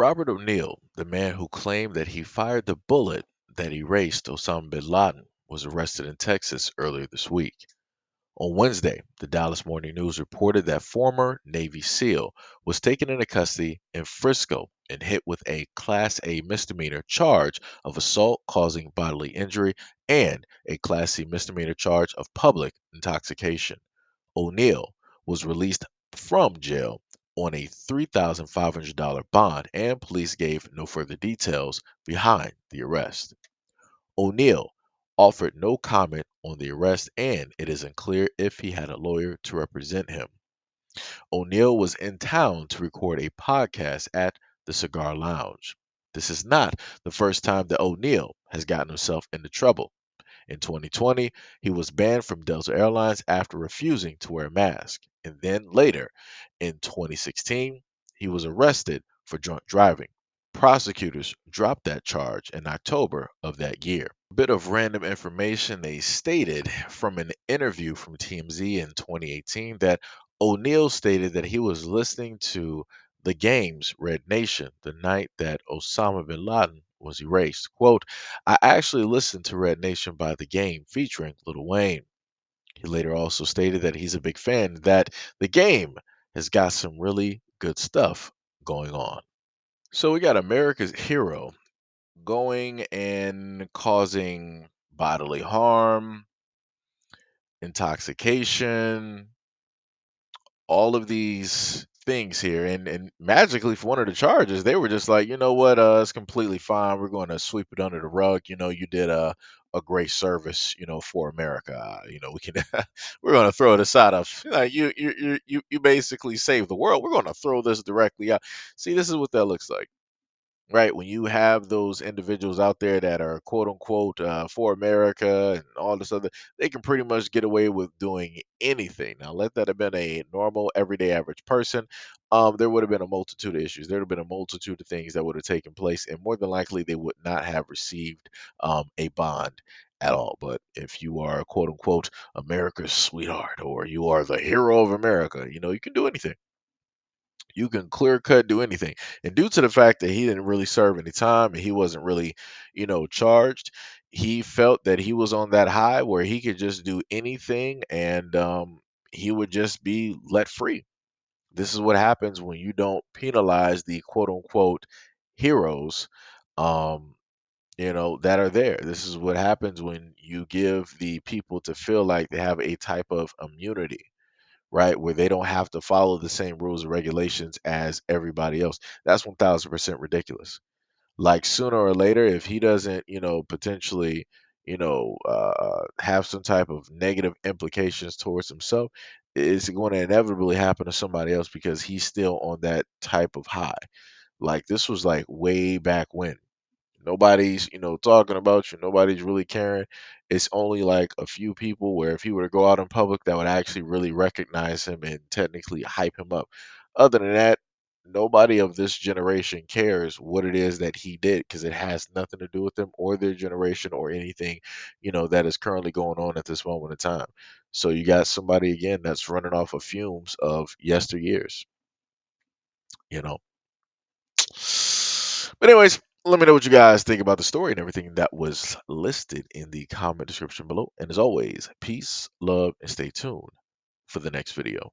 Robert O'Neill, the man who claimed that he fired the bullet that erased Osama bin Laden, was arrested in Texas earlier this week. On Wednesday, the Dallas Morning News reported that former Navy SEAL was taken into custody in Frisco and hit with a Class A misdemeanor charge of assault causing bodily injury and a Class C misdemeanor charge of public intoxication. O'Neill was released from jail on a $3,500 bond, and police gave no further details behind the arrest. O'Neill offered no comment on the arrest, and it is unclear if he had a lawyer to represent him. O'Neill was in town to record a podcast at the Cigar Lounge. This is not the first time that O'Neill has gotten himself into trouble. In 2020, he was banned from Delta Airlines after refusing to wear a mask. And then later, in 2016, he was arrested for drunk driving. Prosecutors dropped that charge in October of that year. A bit of random information: they stated from an interview from TMZ in 2018 that O'Neill stated that he was listening to the game's Red Nation the night that Osama bin Laden was erased. Quote, I actually listened to Red Nation by the Game featuring Lil Wayne. He later also stated that he's a big fan, that the game has got some really good stuff going on. So we got America's hero going and causing bodily harm, intoxication, all of these things here, and magically for one of the charges they were just like, you know what, it's completely fine, we're going to sweep it under the rug, you did a great service, for America, we can we're going to throw it aside of, you basically saved the world, we're going to throw this directly out. See, this is what that looks like. Right, when you have those individuals out there that are quote unquote for America and all this other, they can pretty much get away with doing anything. Now, let that have been a normal, everyday, average person, there would have been a multitude of issues. There would have been a multitude of things that would have taken place, and more than likely, they would not have received a bond at all. But if you are quote unquote America's sweetheart, or you are the hero of America, you can do anything. You can clear cut do anything. And due to the fact that he didn't really serve any time and he wasn't really, charged, he felt that he was on that high where he could just do anything, and he would just be let free. This is what happens when you don't penalize the quote unquote heroes, um, that are there. This is what happens when you give the people to feel like they have a type of immunity, right? Where they don't have to follow the same rules and regulations as everybody else. That's 1000% ridiculous. Like sooner or later, if he doesn't, potentially, have some type of negative implications towards himself, it's going to inevitably happen to somebody else because he's still on that type of high. Like this was like way back when. Nobody's, talking about you. Nobody's really caring. It's only like a few people where if he were to go out in public that would actually really recognize him and technically hype him up. Other than that, nobody of this generation cares what it is that he did because it has nothing to do with them or their generation or anything, that is currently going on at this moment in time. So you got somebody again that's running off of fumes of yesteryears, you know. But anyways, let me know what you guys think about the story and everything that was listed in the comment description below. And as always, peace, love, and stay tuned for the next video.